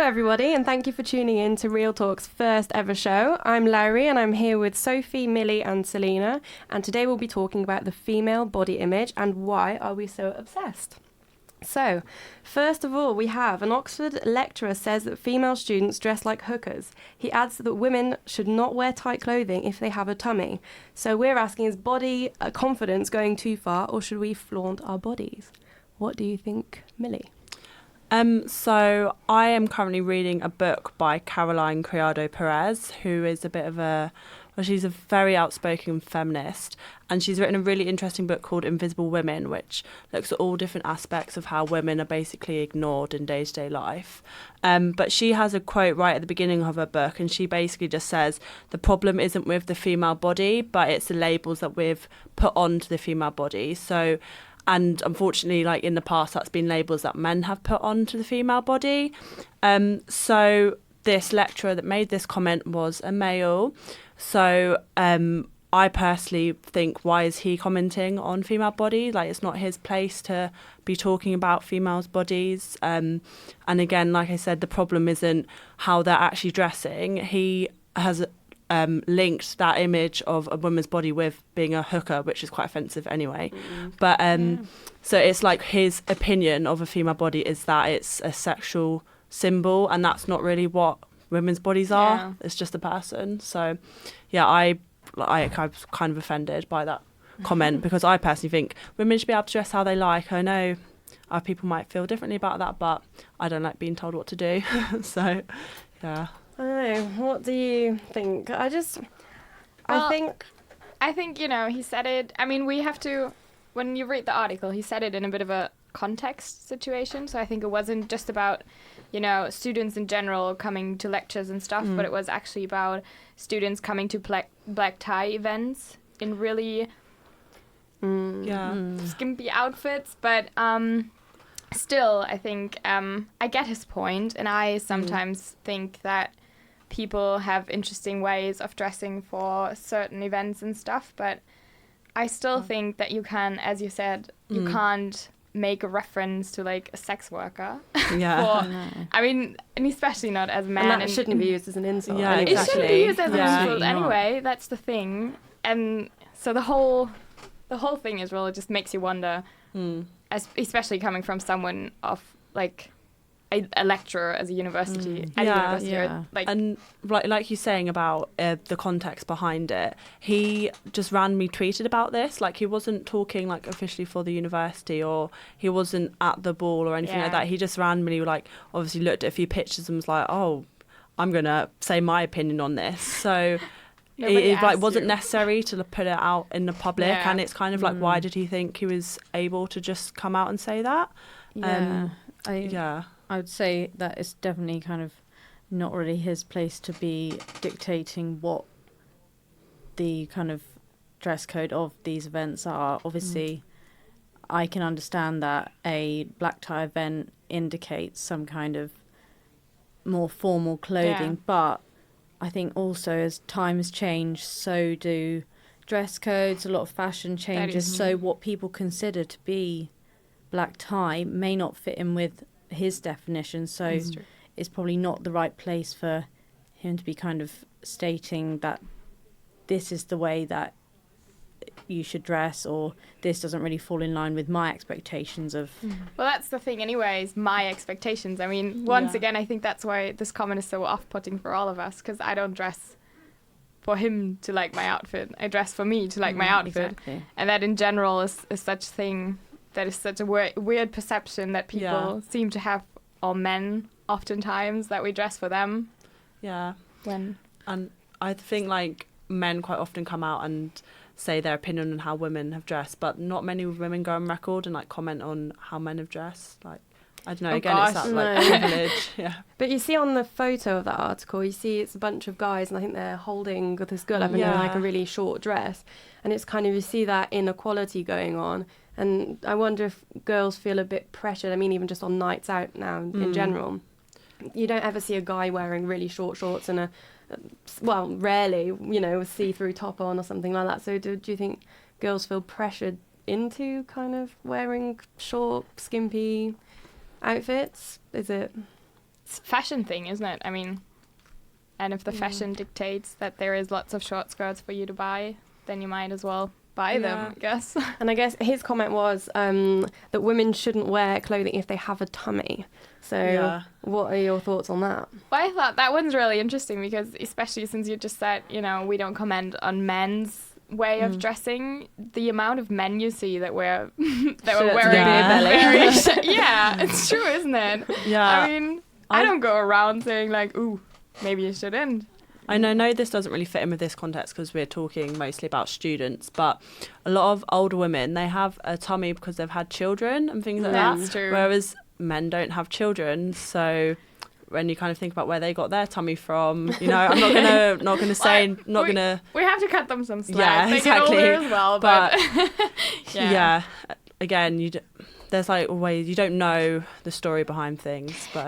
everybody, and thank you for tuning in to Real Talk's first ever show. I'm Larry, and I'm here with Sophie, Millie, and Selena, and today we'll be talking about the female body image and why are we so obsessed. So, first of all, we have an Oxford lecturer says that female students dress like hookers. He adds that women should not wear tight clothing if they have a tummy. So we're asking, is body confidence going too far, or should we flaunt our bodies? What do you think, Millie? So I am currently reading a book by Caroline Criado Perez, who is she's a very outspoken feminist, and she's written a really interesting book called Invisible Women, which looks at all different aspects of how women are basically ignored in day-to-day life. But she has a quote right at the beginning of her book, and she basically just says, the problem isn't with the female body, but it's the labels that we've put onto the female body. So, and unfortunately, like in the past, that's been labels that men have put onto the female body. So this lecturer that made this comment was a male. So I personally think, why is he commenting on female body? Like, it's not his place to be talking about females' bodies. And again, like I said, the problem isn't how they're actually dressing. He has linked that image of a woman's body with being a hooker, which is quite offensive anyway. But so it's like his opinion of a female body is that it's a sexual symbol, and that's not really what women's bodies are. It's just a person. So yeah, I was kind of offended by that comment, because I personally think women should be able to dress how they like. I know other people might feel differently about that, but I don't like being told what to do. So yeah. I don't know. What do you think? I think, you know, he said it. I mean, we have to, when you read the article, he said it in a bit of a context situation. So I think it wasn't just about, you know, students in general coming to lectures and stuff, but it was actually about students coming to black tie events in really skimpy outfits. But still, I think I get his point, and I sometimes think that people have interesting ways of dressing for certain events and stuff, but I still think that you can, as you said, you can't make a reference to like a sex worker. I mean, and especially not as a man. And that shouldn't be used as an insult. Yeah, anyway. It shouldn't be used as an insult anyway. That's the thing. And so the whole thing is really just makes you wonder, especially coming from someone of like a lecturer as a university, and like you're saying about the context behind it, he just randomly tweeted about this. Like, he wasn't talking like officially for the university, or he wasn't at the ball or anything like that. He just randomly like obviously looked at a few pictures and was like, oh, I'm gonna say my opinion on this. So it like wasn't necessary to put it out in the public, and it's kind of like, why did he think he was able to just come out and say that? I would say that it's definitely kind of not really his place to be dictating what the kind of dress code of these events are. Obviously, I can understand that a black tie event indicates some kind of more formal clothing, but I think also as times change, so do dress codes, a lot of fashion changes, so what people consider to be black tie may not fit in with his definition, so it's probably not the right place for him to be kind of stating that this is the way that you should dress, or this doesn't really fall in line with my expectations of... Well, that's the thing anyways, my expectations. I mean, once again, I think that's why this comment is so off-putting for all of us, because I don't dress for him to like my outfit. I dress for me to like my outfit. Exactly. And that in general is such a thing. That is such a weird perception that people seem to have, or men oftentimes, that we dress for them. Yeah. And I think like men quite often come out and say their opinion on how women have dressed, but not many women go on record and like comment on how men have dressed. Like, I don't know, it's that like privilege. Yeah. But you see on the photo of that article, you see it's a bunch of guys, and I think they're holding this girl up in like a really short dress, and it's kind of, you see that inequality going on. And I wonder if girls feel a bit pressured. I mean, even just on nights out now in general. You don't ever see a guy wearing really short shorts and rarely, you know, a see-through top on or something like that. So do you think girls feel pressured into kind of wearing short, skimpy outfits? Is it... it's a fashion thing, isn't it? I mean, and if the fashion dictates that there is lots of short skirts for you to buy, then you might as well buy them, I guess. And I guess his comment was that women shouldn't wear clothing if they have a tummy. So what are your thoughts on that? Well, I thought that one's really interesting because, especially since you just said, you know, we don't comment on men's way of dressing, the amount of men you see that wear that were wearing very it's true, isn't it? Yeah. I mean, I don't go around saying like, ooh, maybe you shouldn't. I know this doesn't really fit in with this context because we're talking mostly about students, but a lot of older women, they have a tummy because they've had children and things like that. That's true. Whereas men don't have children, so when you kind of think about where they got their tummy from, you know, I'm not gonna say we have to cut them some slack. Yeah, they exactly. get older as well, but again, there's like always, you don't know the story behind things, but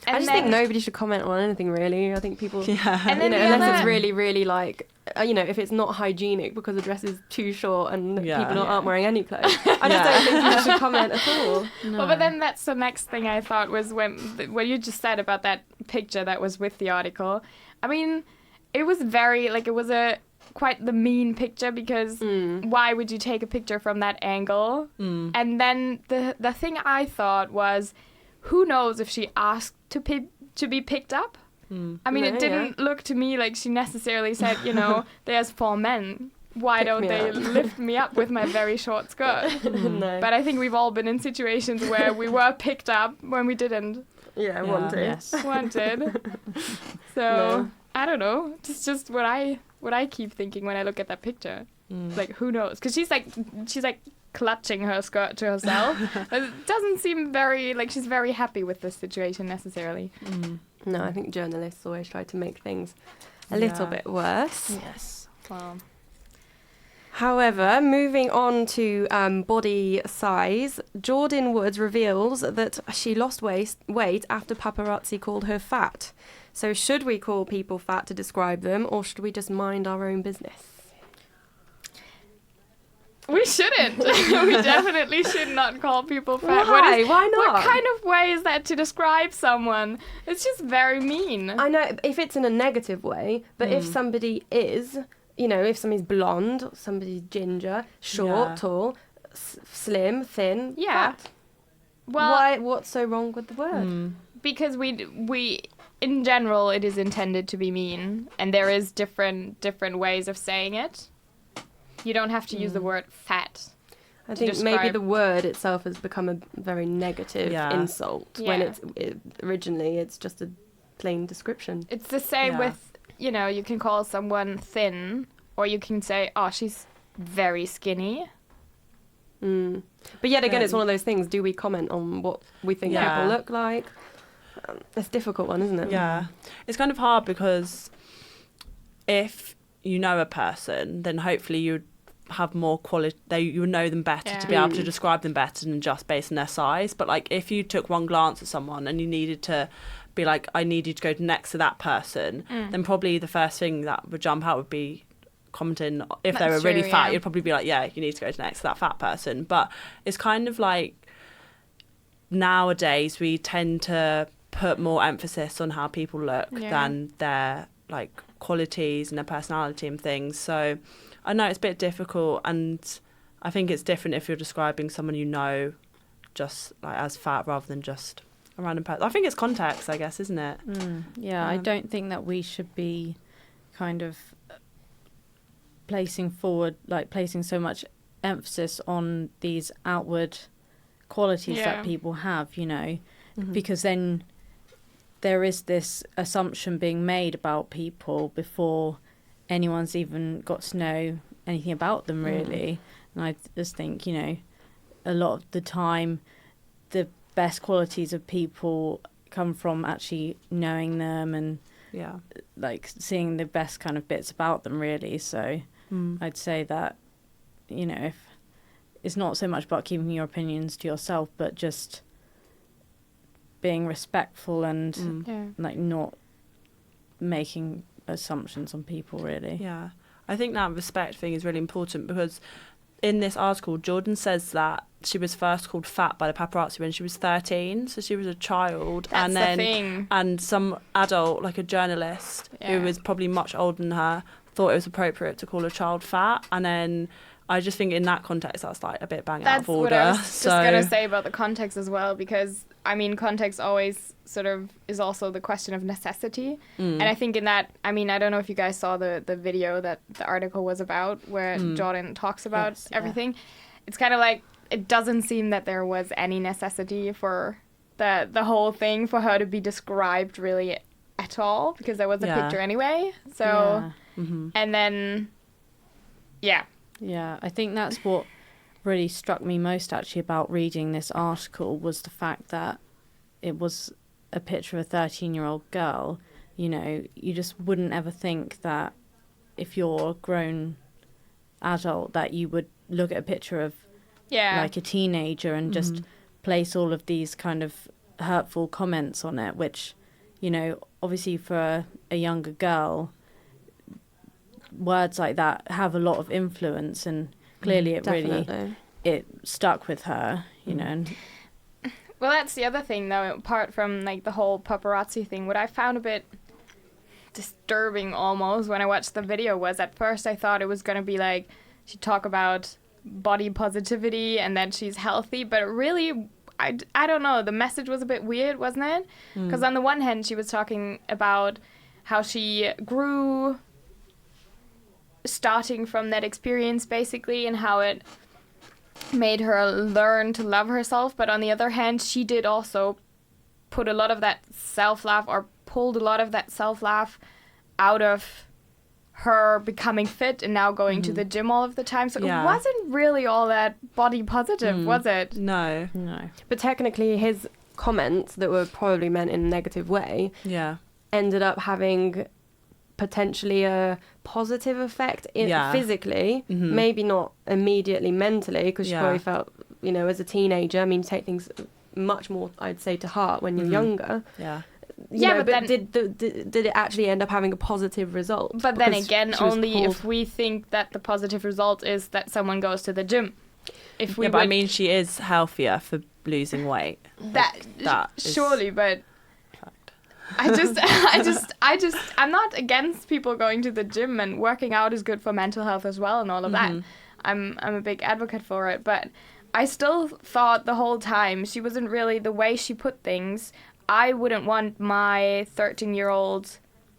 I just think nobody should comment on anything really. I think people, and then unless it's really, really like, if it's not hygienic because the dress is too short and people aren't wearing any clothes. I just don't think people should comment at all. No. Well, but then that's the next thing I thought was when you just said about that picture that was with the article. I mean, it was quite the mean picture because why would you take a picture from that angle? And then the thing I thought was, who knows if she asked to be picked up? I mean, it didn't look to me like she necessarily said, you know, there's 4 men. Why don't they lift me up with my very short skirt? No. But I think we've all been in situations where we were picked up when we didn't. Yeah, wanted. Yes. Wanted. So, I don't know. It's just what I keep thinking when I look at that picture. Like, who knows? Because she's like clutching her skirt to herself. It doesn't seem she's very happy with this situation necessarily. No, I think journalists always try to make things a little bit worse. Yes. Well, However, moving on to body size, Jordyn Woods reveals that she lost weight after paparazzi called her fat. So should we call people fat to describe them, or should we just mind our own business? we shouldn't. We definitely should not call people fat. Why? Why not? What kind of way is that to describe someone? It's just very mean. I know if it's in a negative way, but if somebody is, if somebody's blonde, somebody's ginger, short, tall, slim, thin, fat. Well, why? What's so wrong with the word? Because we in general it is intended to be mean, and there is different ways of saying it. You don't have to use the word fat. I think maybe the word itself has become a very negative insult when originally it's just a plain description. It's the same with, you can call someone thin, or you can say, oh, she's very skinny. But yet again, it's one of those things. Do we comment on what we think people look like? It's a difficult one, isn't it? Yeah. It's kind of hard because if you know a person, then hopefully you'd have more quality. You would know them better to be able to describe them better than just based on their size. But like, if you took one glance at someone and you needed to be like, I need you to go next to that person, then probably the first thing that would jump out would be commenting. If they were really fat, you'd probably be like, yeah, you need to go next to that fat person. But it's kind of like nowadays we tend to put more emphasis on how people look than their like qualities and their personality and things. So I know it's a bit difficult, and I think it's different if you're describing someone just like as fat rather than just a random person. I think it's context, I guess, isn't it? I don't think that we should be kind of placing so much emphasis on these outward qualities that people have, because then there is this assumption being made about people before anyone's even got to know anything about them, really. And I just think, a lot of the time the best qualities of people come from actually knowing them and like seeing the best kind of bits about them, really. So I'd say that, if it's not so much about keeping your opinions to yourself, but just being respectful and like not making assumptions on people, really. I think that respect thing is really important, because in this article Jordyn says that she was first called fat by the paparazzi when she was 13, so she was a child. That's and then the thing. and some adult, like a journalist who was probably much older than her, thought it was appropriate to call a child fat. And then I just think in that context that's like a bit bang out of order. That's what I was just gonna say about the context as well, because I mean context always sort of is also the question of necessity. And I think in that, I mean, I don't know if you guys saw the video that the article was about, where Jordyn talks about everything. It's kind of like, it doesn't seem that there was any necessity for the whole thing for her to be described really at all, because there was a picture anyway. So, and then, Yeah, I think that's what really struck me most actually about reading this article, was the fact that it was a picture of a 13-year-old girl. You know, you just wouldn't ever think that if you're a grown adult that you would look at a picture of like a teenager and just place all of these kind of hurtful comments on it, which, you know, obviously for a younger girl, words like that have a lot of influence, and clearly it stuck with her, you know. And well, that's the other thing though, apart from like the whole paparazzi thing, what I found a bit disturbing almost when I watched the video was, at first I thought it was going to be like she'd talk about body positivity and that she's healthy, but really I don't know, the message was a bit weird, wasn't it? Because on the one hand she was talking about how she grew starting from that experience basically, and how it made her learn to love herself, but on the other hand she did also put a lot of that self-love, or pulled a lot of that self-love out of her becoming fit and now going to the gym all of the time. So it wasn't really all that body positive, was it? No. But technically his comments that were probably meant in a negative way ended up having potentially a positive effect physically, maybe not immediately mentally, because she probably felt, you know, as a teenager, I mean, take things much more, I'd say, to heart when you're younger. But then, did it actually end up having a positive result? But then again, only if we think that the positive result is that someone goes to the gym. If we but I mean, she is healthier for losing weight. That surely, but I'm not against people going to the gym, and working out is good for mental health as well and all of that. I'm a big advocate for it, but I still thought the whole time she wasn't really, the way she put things, I wouldn't want my 13-year-old,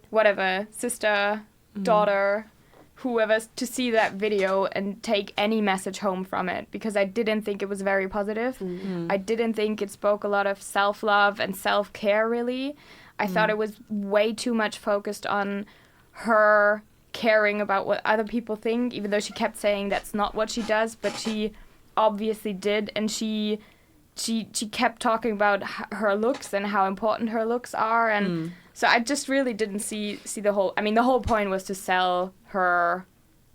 whatever, sister, daughter, whoever, to see that video and take any message home from it, because I didn't think it was very positive. I didn't think it spoke a lot of self-love and self-care, really. I thought it was way too much focused on her caring about what other people think, even though she kept saying that's not what she does, but she obviously did, and she kept talking about her looks and how important her looks are, and so I just really didn't see the whole, I mean, the whole point was to sell her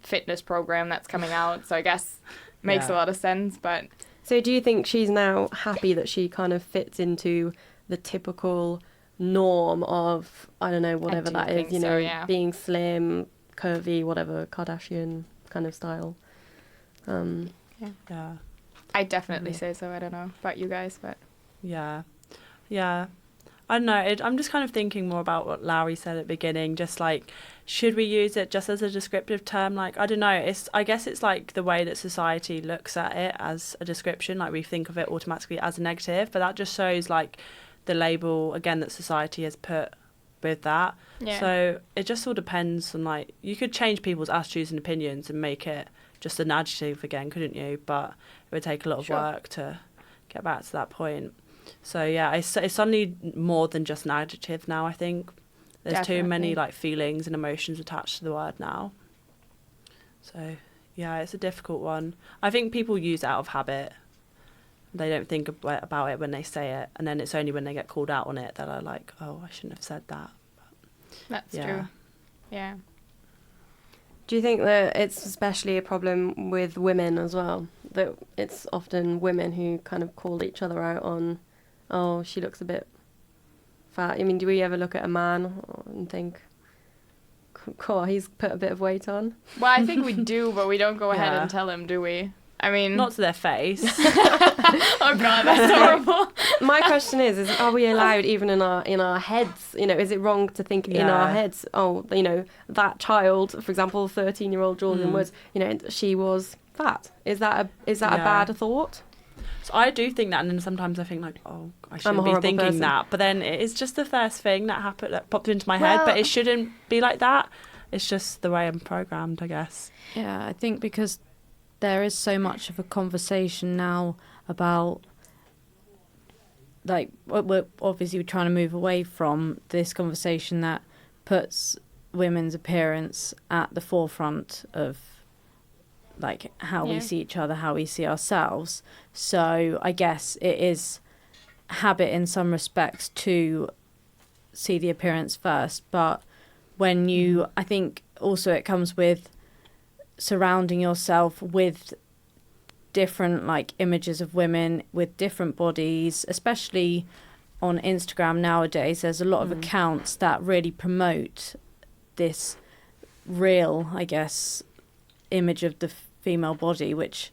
fitness program that's coming out, so I guess makes a lot of sense. But so do you think she's now happy that she kind of fits into the typical norm of, I don't know, whatever that is, you know, being slim, curvy, whatever, Kardashian kind of style? I definitely say so. I don't know about you guys, but yeah, I don't know. I'm just kind of thinking more about what Larry said at the beginning. Just like, should we use it just as a descriptive term? Like, I don't know. I guess it's like the way that society looks at it as a description. Like, we think of it automatically as a negative, but that just shows like the label again that society has put with that. So it just all depends on, like, you could change people's attitudes and opinions and make it just an adjective again, couldn't you? But it would take a lot of work to get back to that point. So yeah, it's suddenly more than just an adjective now. I think there's too many like feelings and emotions attached to the word now. So yeah, it's a difficult one. I think people use it out of habit. They don't think about it when they say it, and then it's only when they get called out on it that they're like, oh, I shouldn't have said that. But, that's true. Yeah. Do you think that it's especially a problem with women as well? That it's often women who kind of call each other out on, oh, she looks a bit fat. I mean, do we ever look at a man and think, cool, he's put a bit of weight on? Well, I think we do, but we don't go ahead and tell him, do we? I mean, Not to their face. oh god, that's horrible. My question is are we allowed even in our heads? You know, is it wrong to think in our heads? Oh, you know, that child, for example, 13-year-old Jordyn Woods. You know, she was fat. Is that a bad thought? So I do think that, and then sometimes I think like, oh, I shouldn't be horrible thinking person. that. But then it is just the first thing that happened that popped into my head. But it shouldn't be like that. It's just the way I'm programmed, I guess. Yeah, I think because there is so much of a conversation now about, like, we're obviously trying to move away from this conversation that puts women's appearance at the forefront of, like, how we see each other, how we see ourselves. So I guess it is habit in some respects to see the appearance first, but when you, I think also it comes with surrounding yourself with different, like, images of women with different bodies, especially on Instagram nowadays. There's a lot of accounts that really promote this real, I guess, image of the female body, which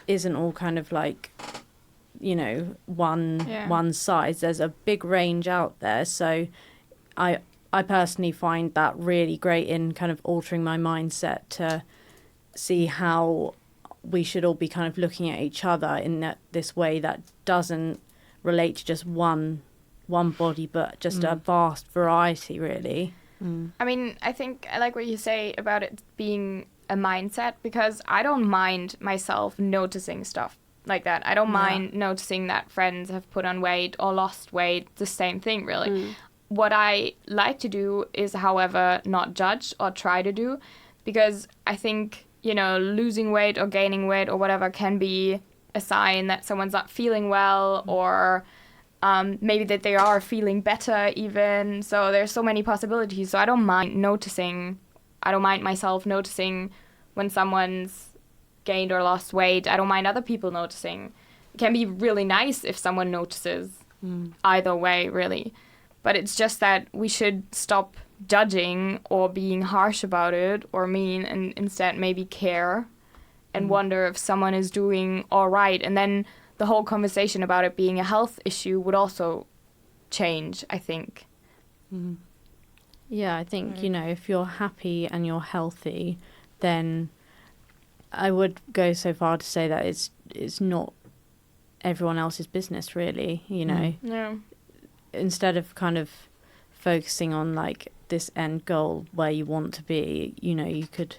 isn't all kind of like, you know, one size. There's a big range out there. So I personally find that really great in kind of altering my mindset to see how we should all be kind of looking at each other in this way that doesn't relate to just one body, but just a vast variety, really. I mean, I think I like what you say about it being a mindset, because I don't mind myself noticing stuff like that. I don't mind noticing that friends have put on weight or lost weight, the same thing, really. What I like to do is, however, not judge or try to do, because I think, you know, losing weight or gaining weight or whatever can be a sign that someone's not feeling well, or maybe that they are feeling better even. So there's so many possibilities. So I don't mind myself noticing when someone's gained or lost weight. I don't mind other people noticing. It can be really nice if someone notices either way, really. But it's just that we should stop judging or being harsh about it or mean, and instead maybe care and wonder if someone is doing all right. And then the whole conversation about it being a health issue would also change, I think. Yeah, I think, you know, if you're happy and you're healthy, then I would go so far to say that it's not everyone else's business, really, you know. Yeah. Instead of kind of focusing on, like, this end goal where you want to be, you know, you could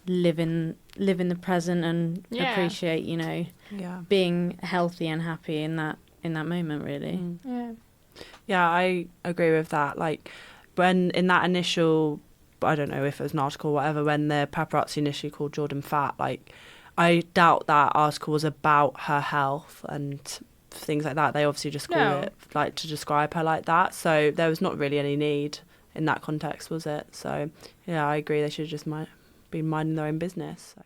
live in the present and appreciate, you know, being healthy and happy in that moment, really. Yeah, I agree with that. Like, when in that initial, I don't know if it was an article or whatever, when the paparazzi initially called Jordyn fat, like, I doubt that article was about her health and things like that. They obviously just called it, like, to describe her like that. So there was not really any need in that context, was it? So, yeah, I agree. They should just be minding their own business. So.